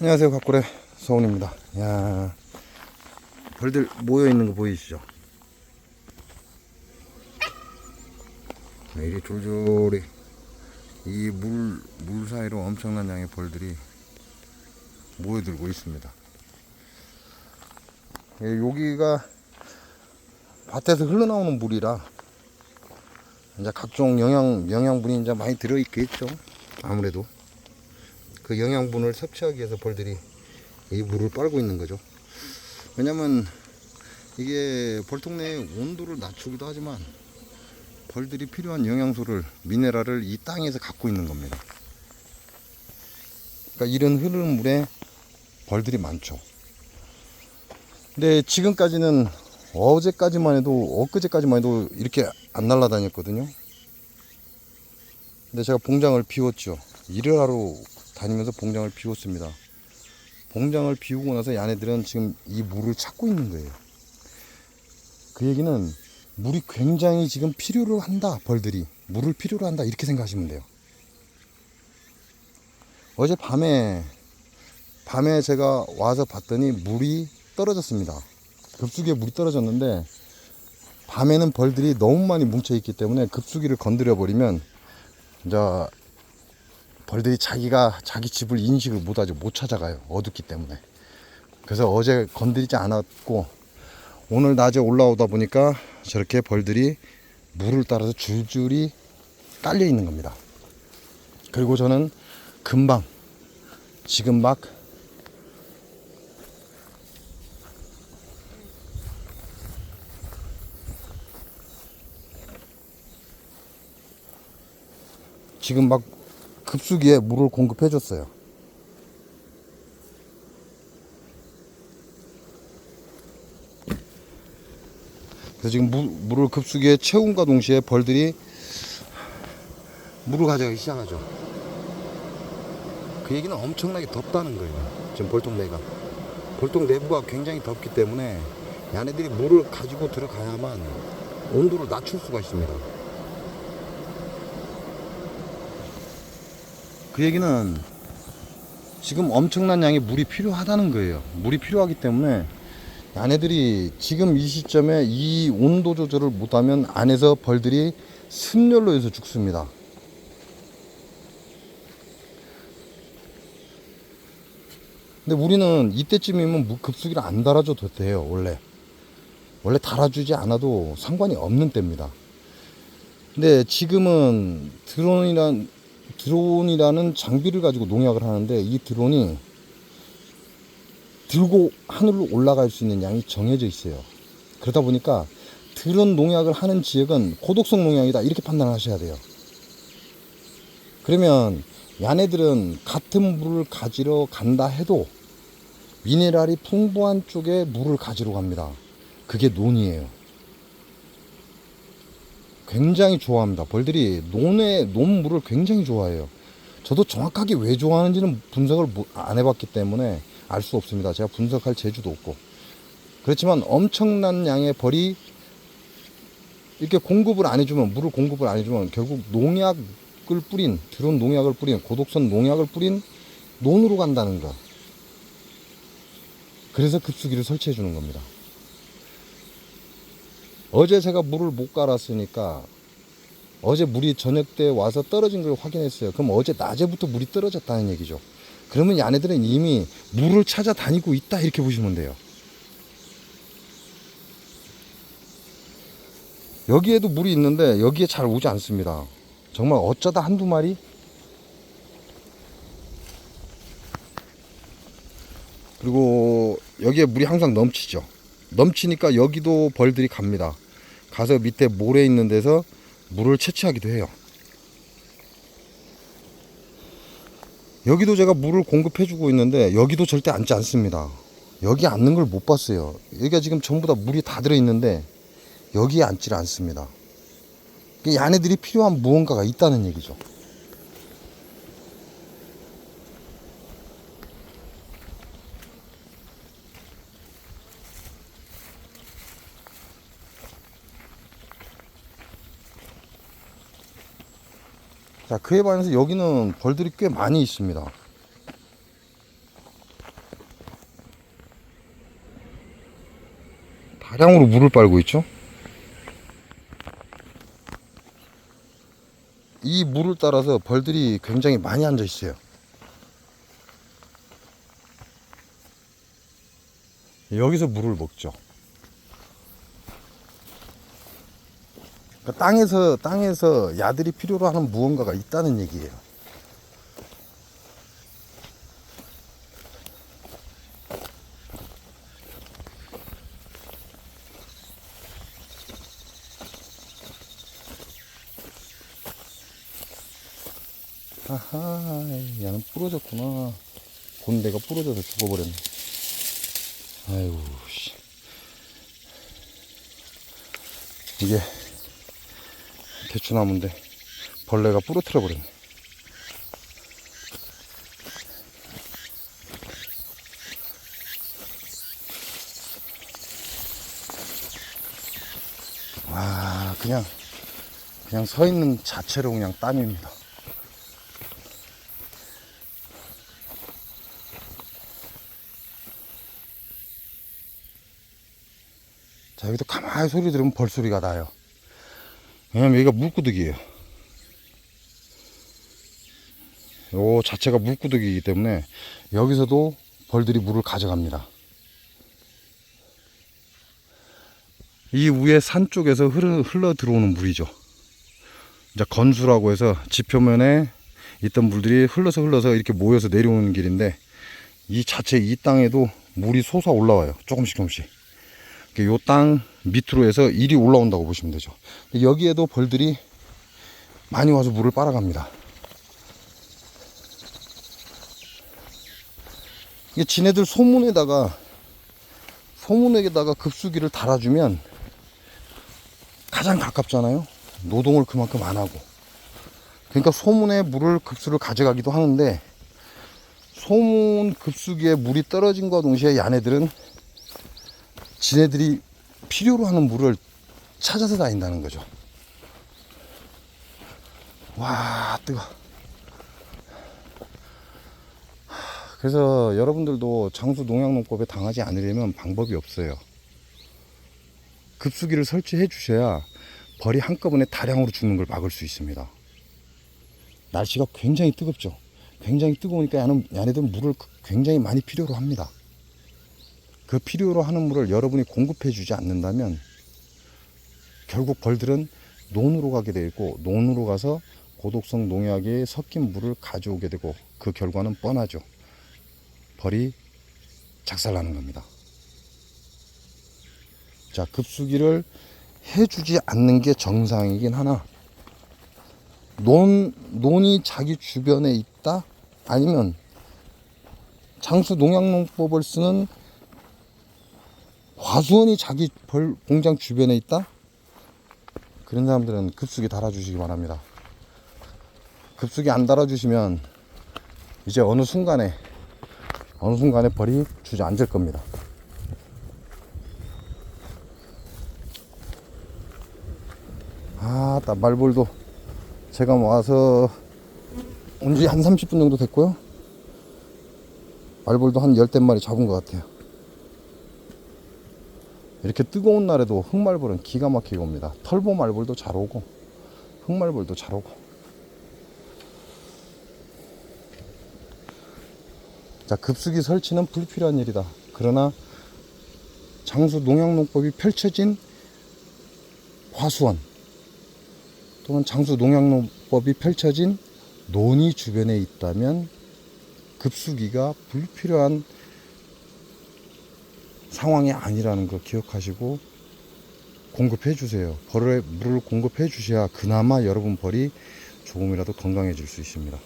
안녕하세요, 각골의 서훈입니다. 야, 벌들 모여 있는 거 보이시죠? 이리 졸졸이 이 물 사이로 엄청난 양의 벌들이 모여들고 있습니다. 여기가 밭에서 흘러나오는 물이라 이제 각종 영양분이 이제 많이 들어있겠죠. 아무래도 그 영양분을 섭취하기 위해서 벌들이 이 물을 빨고 있는 거죠. 왜냐면 이게 벌통 내의 온도를 낮추기도 하지만 벌들이 필요한 영양소를, 미네랄을 이 땅에서 갖고 있는 겁니다. 그러니까 이런 흐르는 물에 벌들이 많죠. 근데 지금까지는 어제까지만 해도, 엊그제까지만 해도 이렇게 안 날아다녔거든요. 근데 제가 봉장을 비웠죠. 일을 하러 다니면서 봉장을 비웠습니다. 봉장을 비우고 나서 얘네들은 지금 이 물을 찾고 있는 거예요. 그 얘기는 물이 굉장히 지금 필요로 한다. 벌들이 물을 필요로 한다, 이렇게 생각하시면 돼요. 어제 밤에 제가 와서 봤더니 물이 떨어졌습니다. 급수기에 물이 떨어졌는데, 밤에는 벌들이 너무 많이 뭉쳐 있기 때문에 급수기를 건드려 버리면 이제 벌들이 자기 집을 인식을 못하죠. 못 찾아가요. 어둡기 때문에. 그래서 어제 건드리지 않았고, 오늘 낮에 올라오다 보니까 저렇게 벌들이 물을 따라서 줄줄이 깔려 있는 겁니다. 그리고 저는 금방 지금 막 급수기에 물을 공급해 줬어요. 그래서 지금 물을 급수기에 채움과 동시에 벌들이 물을 가져가기 시작하죠. 그 얘기는 엄청나게 덥다는 거예요. 지금 벌통 내가. 벌통 내부가 굉장히 덥기 때문에 얘네들이 물을 가지고 들어가야만 온도를 낮출 수가 있습니다. 그 얘기는 지금 엄청난 양의 물이 필요하다는 거예요. 물이 필요하기 때문에 얘네들이 지금 이 시점에 이 온도 조절을 못하면 안에서 벌들이 습열로 해서 죽습니다. 근데 우리는 이때쯤이면 급수기를 안 달아줘도 돼요. 원래 달아주지 않아도 상관이 없는 때입니다. 근데 지금은 드론이라는 장비를 가지고 농약을 하는데, 이 드론이 들고 하늘로 올라갈 수 있는 양이 정해져 있어요. 그러다 보니까 드론 농약을 하는 지역은 고독성 농약이다, 이렇게 판단하셔야 돼요. 그러면 얘네들은 같은 물을 가지러 간다 해도 미네랄이 풍부한 쪽에 물을 가지러 갑니다. 그게 논이에요. 굉장히 좋아합니다. 벌들이 논물을 굉장히 좋아해요. 저도 정확하게 왜 좋아하는지는 분석을 안 해봤기 때문에 알 수 없습니다. 제가 분석할 재주도 없고. 그렇지만 엄청난 양의 벌이 이렇게 물을 공급을 안 해주면 결국 드론 농약을 뿌린, 고독성 농약을 뿌린 논으로 간다는 거. 그래서 급수기를 설치해 주는 겁니다. 어제 제가 물을 못 갈았으니까 어제 물이 저녁 때 와서 떨어진 걸 확인했어요. 그럼 어제 낮에부터 물이 떨어졌다는 얘기죠. 그러면 얘네들은 이미 물을 찾아다니고 있다, 이렇게 보시면 돼요. 여기에도 물이 있는데 여기에 잘 오지 않습니다. 정말 어쩌다 한두 마리? 그리고 여기에 물이 항상 넘치죠. 넘치니까 여기도 벌들이 갑니다. 가서 밑에 모래 있는 데서 물을 채취하기도 해요. 여기도 제가 물을 공급해주고 있는데 여기도 절대 앉지 않습니다. 여기 앉는 걸 못 봤어요. 여기가 지금 전부 다 물이 다 들어있는데 여기에 앉지를 않습니다. 얘네들이 필요한 무언가가 있다는 얘기죠. 자, 그에 반해서 여기는 벌들이 꽤 많이 있습니다. 다량으로 물을 빨고 있죠. 이 물을 따라서 벌들이 굉장히 많이 앉아 있어요. 여기서 물을 먹죠. 그러니까 땅에서 야들이 필요로 하는 무언가가 있다는 얘기예요. 아하, 얘는 부러졌구나. 곤대가 부러져서 죽어버렸네. 아이고, 씨. 이게 대추나무인데 벌레가 부러뜨려 버렸네. 와, 그냥 서 있는 자체로 그냥 땀입니다. 자, 여기도 가만히 소리 들으면 벌소리가 나요. 왜냐면 여기가 물구덕이에요. 요 자체가 물구덕이기 때문에 여기서도 벌들이 물을 가져갑니다. 이 위에 산 쪽에서 흘러 들어오는 물이죠. 이제 건수라고 해서 지표면에 있던 물들이 흘러서 이렇게 모여서 내려오는 길인데, 이 자체 이 땅에도 물이 솟아 올라와요. 조금씩. 요 땅 밑으로 해서 이리 올라온다고 보시면 되죠. 여기에도 벌들이 많이 와서 물을 빨아갑니다. 이게 지네들 소문에다가 급수기를 달아주면 가장 가깝잖아요. 노동을 그만큼 안 하고. 그러니까 소문에 물을 급수를 가져가기도 하는데, 소문 급수기에 물이 떨어진과 동시에 얘네들은 지네들이 필요로 하는 물을 찾아서 다닌다는 거죠. 와, 뜨거. 그래서 여러분들도 장수 농약농법에 당하지 않으려면 방법이 없어요. 급수기를 설치해 주셔야 벌이 한꺼번에 다량으로 죽는 걸 막을 수 있습니다. 날씨가 굉장히 뜨겁죠. 굉장히 뜨거우니까 얘네들은 물을 굉장히 많이 필요로 합니다. 그 필요로 하는 물을 여러분이 공급해 주지 않는다면 결국 벌들은 논으로 가게 되고, 논으로 가서 고독성 농약이 섞인 물을 가져오게 되고, 그 결과는 뻔하죠. 벌이 작살나는 겁니다. 자, 급수기를 해주지 않는 게 정상이긴 하나, 논이 자기 주변에 있다? 아니면 장수 농약농법을 쓰는 화수원이 자기 벌 공장 주변에 있다? 그런 사람들은 급수기 달아주시기 바랍니다. 급수기 안 달아주시면 이제 어느 순간에 벌이 주저앉을 겁니다. 딱 말벌도 제가 와서 온 지 한 30분 정도 됐고요. 말벌도 한 10댓마리 잡은 것 같아요. 이렇게 뜨거운 날에도 흑말벌은 기가 막히게 옵니다. 털보 말벌도 잘 오고 흑말벌도 잘 오고. 자, 급수기 설치는 불필요한 일이다. 그러나 장수 농약농법이 펼쳐진 화수원 또는 장수 농약농법이 펼쳐진 논이 주변에 있다면 급수기가 불필요한 상황이 아니라는 거 기억하시고 공급해 주세요. 벌에 물을 공급해 주셔야 그나마 여러분 벌이 조금이라도 건강해질 수 있습니다.